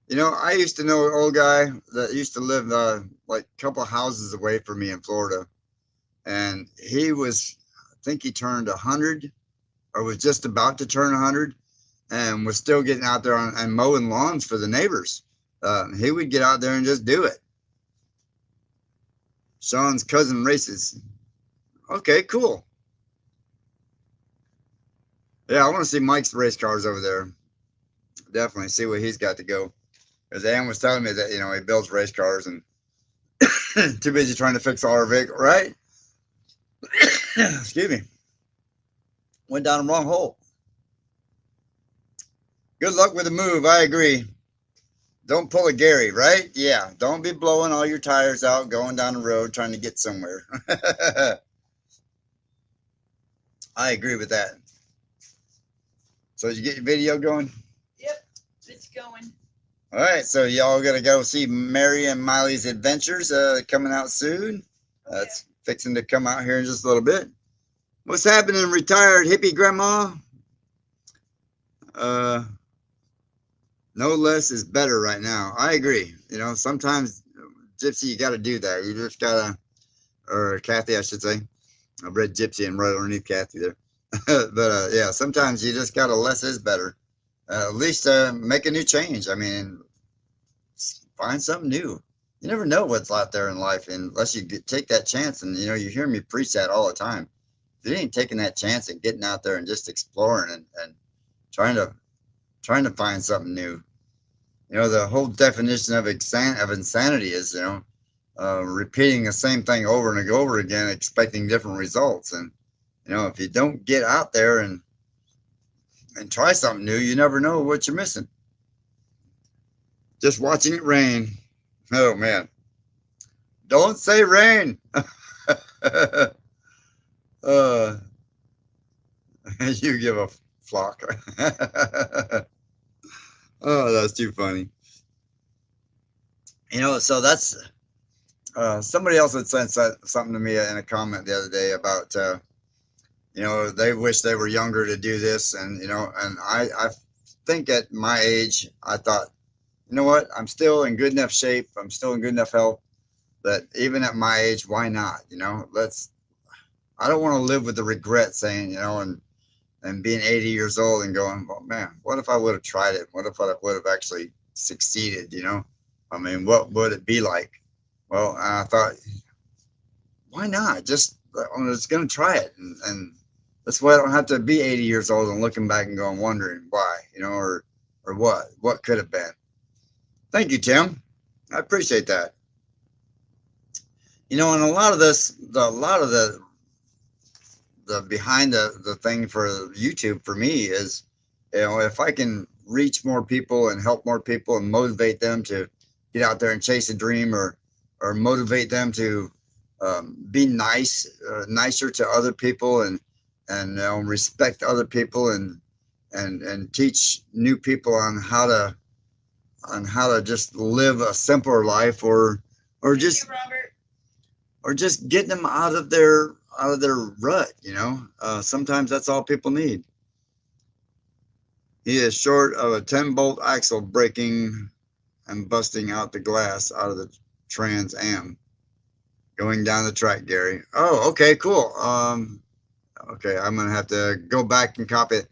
I used to know an old guy that used to live like a couple of houses away from me in Florida. And he was, I think he turned 100 or was just about to turn 100 and was still getting out there and mowing lawns for the neighbors. He would get out there and just do it. Sean's cousin races. Okay, cool. Yeah, I want to see Mike's race cars over there. Definitely see what he's got to go. Because Ann was telling me that, you know, he builds race cars and too busy trying to fix all our vehicle, right? Excuse me. Went down the wrong hole. Good luck with the move. I agree. Don't pull a Gary, right? Yeah. Don't be blowing all your tires out going down the road trying to get somewhere. I agree with that. So did you get your video going? Yep, it's going. All right. So y'all got to go see Mary and Miley's Adventures coming out soon. That's fixing to come out here in just a little bit. What's happening, retired hippie grandma? No less is better right now. I agree. You know, sometimes, Gypsy, you got to do that. You just got to, or Kathy, I should say. I read Gypsy and right underneath Kathy there. But yeah, sometimes you just got to less is better. At least make a new change. I mean, find something new. You never know what's out there in life unless you take that chance. And, you know, you hear me preach that all the time. If you ain't taking that chance and getting out there and just exploring and trying to find something new. You know, the whole definition of insanity is, you know, repeating the same thing over and over again, expecting different results. And, you know, if you don't get out there and try something new, you never know what you're missing. Just watching it rain. Oh, man. Don't say rain. You give a flock. Oh, that's too funny. You know, so that's somebody else had sent something to me in a comment the other day about you know, they wish they were younger to do this. And, you know, and I think at my age, I thought, you know what, I'm still in good enough shape, I'm still in good enough health that even at my age, why not? You know, I don't want to live with the regret saying, you know, and being 80 years old and going, well, man, what if I would have tried it? What if I would have actually succeeded? You know, I mean, what would it be like? Well, I thought, why not? I'm just going to try it. And that's why I don't have to be 80 years old and looking back and going, wondering why, you know, or what could have been. Thank you, Tim. I appreciate that. You know, and a lot of the behind the thing for YouTube for me is, you know, if I can reach more people and help more people and motivate them to get out there and chase a dream, or motivate them to be nicer to other people and you know, respect other people and teach new people on how to just live a simpler life, or just getting them out of their rut, you know. Sometimes that's all people need. He is short of a 10-bolt axle breaking and busting out the glass out of the Trans Am going down the track, Gary. Oh, okay, cool. Okay, I'm gonna have to go back and copy it.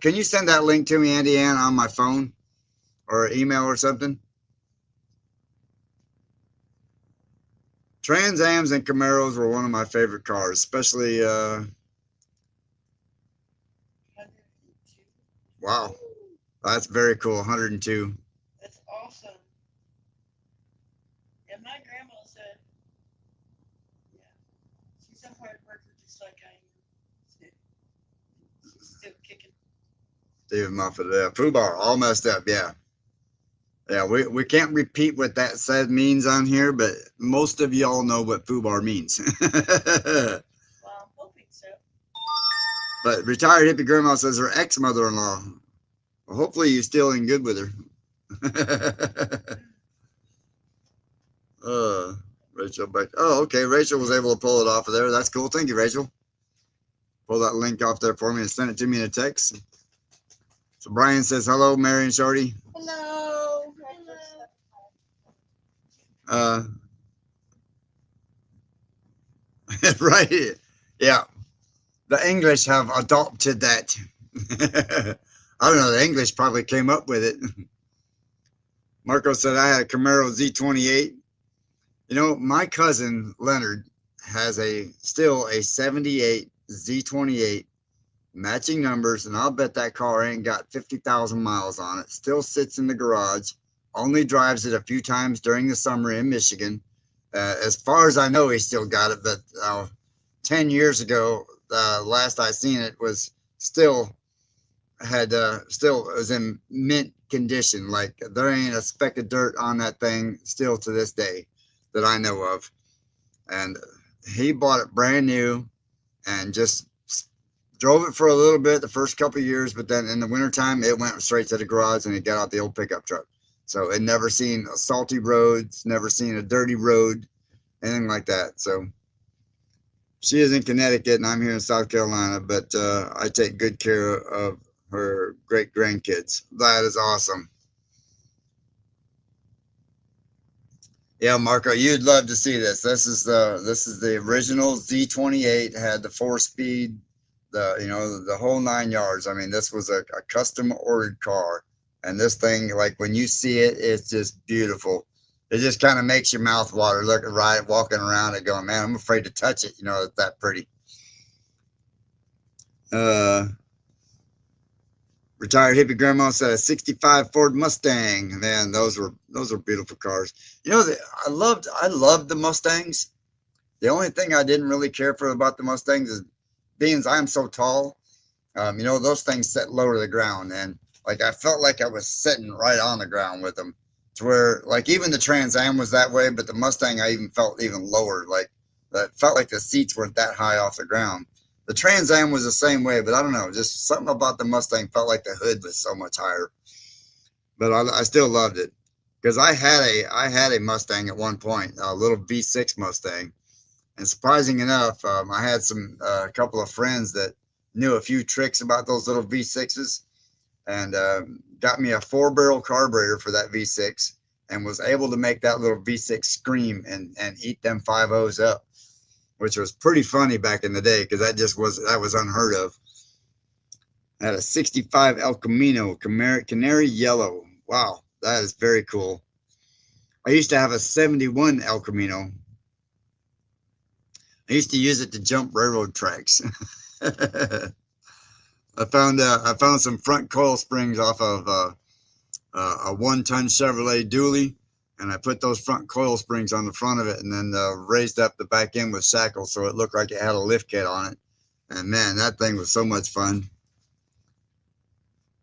Can you send that link to me, Andy Ann, on my phone or email or something? Trans Ams and Camaros were one of my favorite cars, especially wow, that's very cool. 102. That's awesome. Yeah, my grandma said, yeah, she's a hard worker just like I am. She's still kicking. David Moffat, FUBAR, all messed up, yeah. Yeah, we can't repeat what that said means on here, but most of y'all know what FUBAR means. Well, I'm hoping so. But retired hippie grandma says her ex-mother-in-law. Well, hopefully you're still in good with her. Rachel Beck. Oh, okay. Rachel was able to pull it off of there. That's cool. Thank you, Rachel. Pull that link off there for me and send it to me in a text. So Brian says, hello, Mary and Shorty. Hello. Right. Yeah. The English have adopted that. I don't know. The English probably came up with it. Marco said, I had a Camaro Z28 You know, my cousin Leonard has still a 78 Z28, matching numbers, and I'll bet that car ain't got 50,000 miles on it. Still sits in the garage, only drives it a few times during the summer in Michigan. As far as I know, he still got it, but 10 years ago, last I seen it was still still was in mint condition. Like there ain't a speck of dirt on that thing still to this day that I know of. And he bought it brand new and just drove it for a little bit the first couple of years, but then in the wintertime, it went straight to the garage and he got out the old pickup truck. So it never seen a salty roads, never seen a dirty road, anything like that. So she is in Connecticut and I'm here in South Carolina, but I take good care of her great grandkids. That is awesome. Yeah, Marco, you'd love to see this. This is the original Z28. Had the 4-speed, the whole 9 yards. I mean, this was a custom ordered car, and this thing, like when you see it, it's just beautiful. It just kind of makes your mouth water looking right, walking around and going, man, I'm afraid to touch it. You know, it's that pretty. Retired hippie grandma said a 65 Ford Mustang. Man, those were beautiful cars. You know, I loved the Mustangs. The only thing I didn't really care for about the Mustangs is being as I'm so tall. You know, those things set low to the ground, and like I felt like I was sitting right on the ground with them. To where like even the Trans Am was that way, but the Mustang I even felt even lower. Like that felt like the seats weren't that high off the ground. The Trans Am was the same way, but I don't know, just something about the Mustang felt like the hood was so much higher. But I still loved it because I had a Mustang at one point, a little V6 Mustang, and surprising enough, I had a couple of friends that knew a few tricks about those little V6s, and got me a 4-barrel carburetor for that V6, and was able to make that little V6 scream and eat them 5.0s up, which was pretty funny back in the day because that was unheard of. I had a 65 El Camino Canary Yellow. Wow, that is very cool. I used to have a 71 El Camino. I used to use it to jump railroad tracks. I found some front coil springs off of a 1-ton Chevrolet dually, and I put those front coil springs on the front of it and then raised up the back end with shackles so it looked like it had a lift kit on it. And man, that thing was so much fun.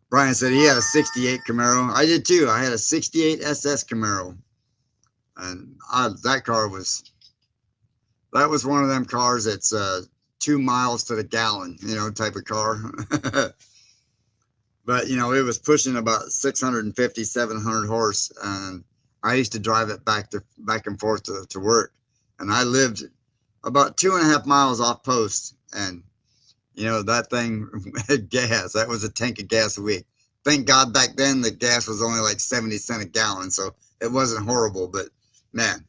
Brian said he had a 68 Camaro. I did too. I had a 68 SS Camaro. And that was one of them cars that's 2 miles to the gallon, type of car. But, it was pushing about 650, 700 horse. And I used to drive it back and forth to work. And I lived about 2.5 miles off post. And, that thing had gas. That was a tank of gas a week. Thank God back then the gas was only like 70 cents a gallon. So it wasn't horrible. But, man.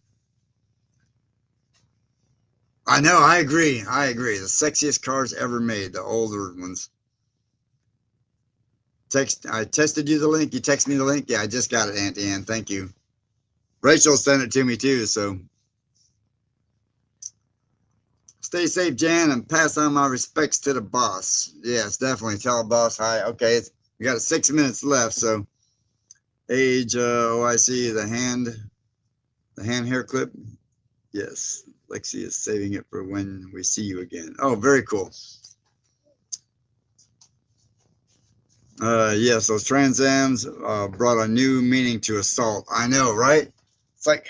I know. I agree. The sexiest cars ever made, the older ones. I tested you the link. You text me the link. Yeah, I just got it, Auntie Ann. Thank you. Rachel sent it to me too. So stay safe, Jan, and pass on my respects to the boss. Yes, definitely. Tell the boss hi. Okay, we got 6 minutes left. So age. I see the hand hair clip. Yes, Lexi is saving it for when we see you again. Oh, very cool. Yes, those Trans Ams brought a new meaning to assault. I know, right? It's like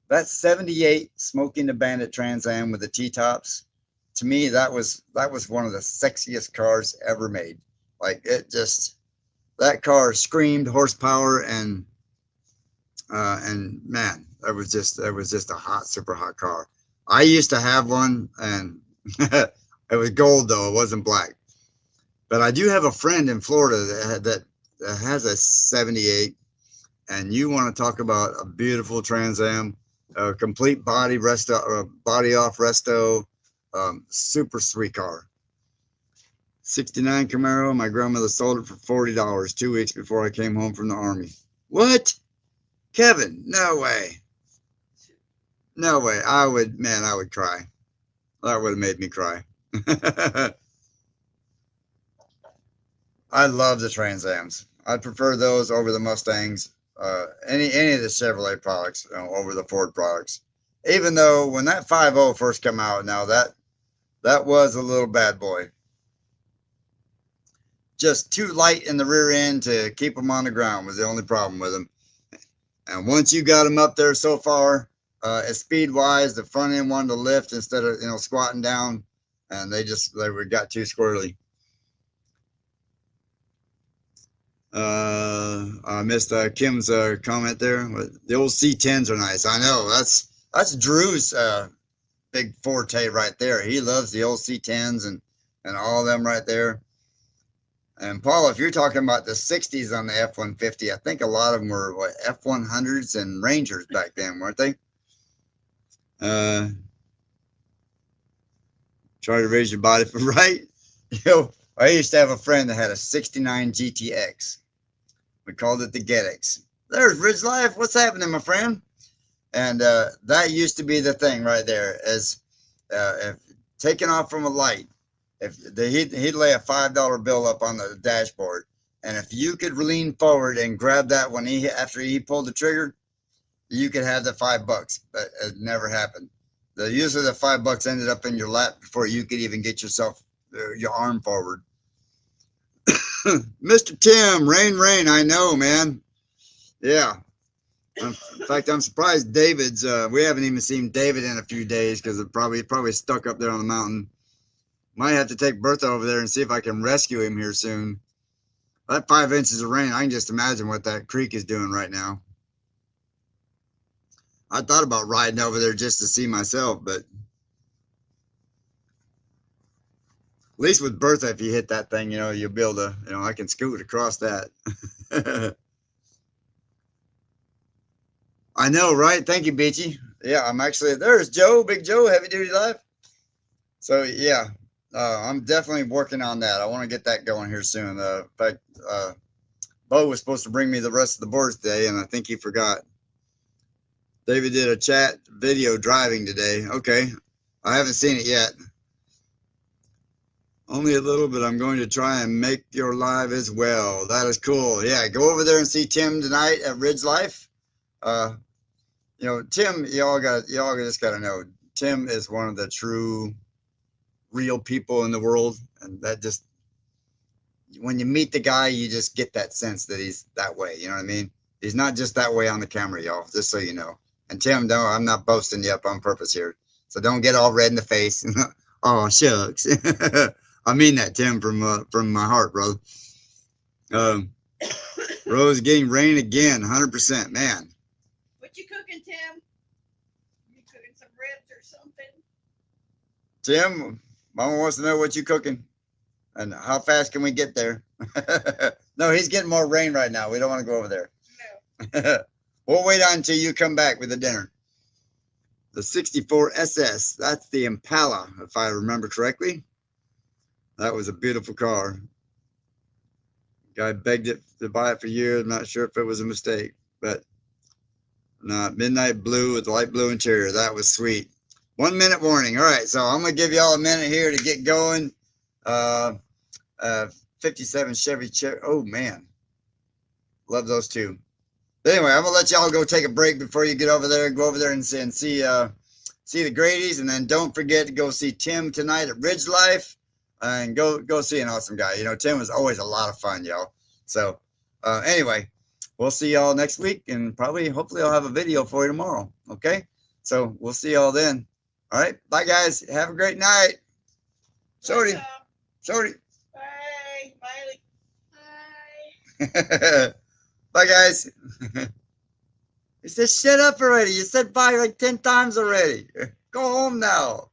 that 78 Smoking the Bandit Trans Am with the T-tops. To me, that was one of the sexiest cars ever made. Like that car screamed horsepower and man, that was just a super hot car. I used to have one, and it was gold though, it wasn't black. But I do have a friend in Florida that has a 78, and you want to talk about a beautiful Trans Am, a complete body off resto, super sweet car. 69 Camaro. My grandmother sold it for $40 2 weeks before I came home from the Army. What? Kevin, no way. No way. I would, man, I would cry. That would have made me cry. I love the Trans Ams. I'd prefer those over the Mustangs. Any of the Chevrolet products, you know, over the Ford products. Even though when that 5.0 first came out, now that was a little bad boy. Just too light in the rear end to keep them on the ground was the only problem with them. And once you got them up there so far, speed wise, the front end wanted to lift instead of, you know, squatting down, and they got too squirrely. I missed Kim's comment there. The old C10s are nice. I know that's Drew's big forte right there. He loves the old C10s and all of them right there. And Paul, if you're talking about the 60s on the F-150, I think a lot of them were what, F-100s and Rangers back then, weren't they? Try to raise your body for right. You know, I used to have a friend that had a 69 GTX. We called it the GetX. There's Ridge Life. What's happening, my friend? And that used to be the thing right there. As if taking off from a light, he'd lay a $5 bill up on the dashboard, and if you could lean forward and grab that when after he pulled the trigger, you could have the $5. But it never happened. Usually the $5 ended up in your lap before you could even get your arm forward. Mr. Tim, rain, I know, man. Yeah. In fact, I'm surprised David's. We haven't even seen David in a few days because it probably stuck up there on the mountain. Might have to take Bertha over there and see if I can rescue him here soon. That 5 inches of rain, I can just imagine what that creek is doing right now. I thought about riding over there just to see myself, but at least with Bertha, if you hit that thing, you know, you'll be able to, you know, I can scoot across that. I know, right? Thank you, Beachy. Yeah, I'm actually, there's Joe, Big Joe, Heavy Duty Life. So, yeah. I'm definitely working on that. I want to get that going here soon. In fact, Bo was supposed to bring me the rest of the boards today, and I think he forgot. David did a chat video driving today. Okay. I haven't seen it yet. Only a little, but I'm going to try and make your live as well. That is cool. Yeah, go over there and see Tim tonight at Ridge Life. You know, Tim, y'all just got to know, Tim is one of the true real people in the world, and that just, when you meet the guy, you just get that sense that he's that way. You know what I mean? He's not just that way on the camera, y'all, just so you know. And Tim, no, I'm not boasting you up on purpose here, so don't get all red in the face. Oh, shucks. I mean that, Tim, from my heart, brother. Rose getting rain again, 100%, man. What you cooking, Tim? You cooking some ribs or something? Tim, Mama wants to know what you cooking and how fast can we get there. No, he's getting more rain right now. We don't want to go over there. No. We'll wait until you come back with the dinner. The 64 SS, that's the Impala, if I remember correctly. That was a beautiful car. Guy begged it to buy it for years. I'm not sure if it was a mistake, but no, midnight blue with light blue interior. That was sweet. 1 minute warning. All right, so I'm gonna give y'all a minute here to get going. 57 Chevy. Oh man, love those two. But anyway, I'm gonna let y'all go take a break before you get over there. Go over there and see the Grady's, and then don't forget to go see Tim tonight at Ridge Life, and go see an awesome guy. You know, Tim is always a lot of fun, y'all. So anyway, we'll see y'all next week, and hopefully I'll have a video for you tomorrow. Okay, so we'll see y'all then. All right, bye guys. Have a great night. Shorty. Bye, Miley. Bye. Bye guys. He said, shut up already. You said bye like 10 times already. Go home now.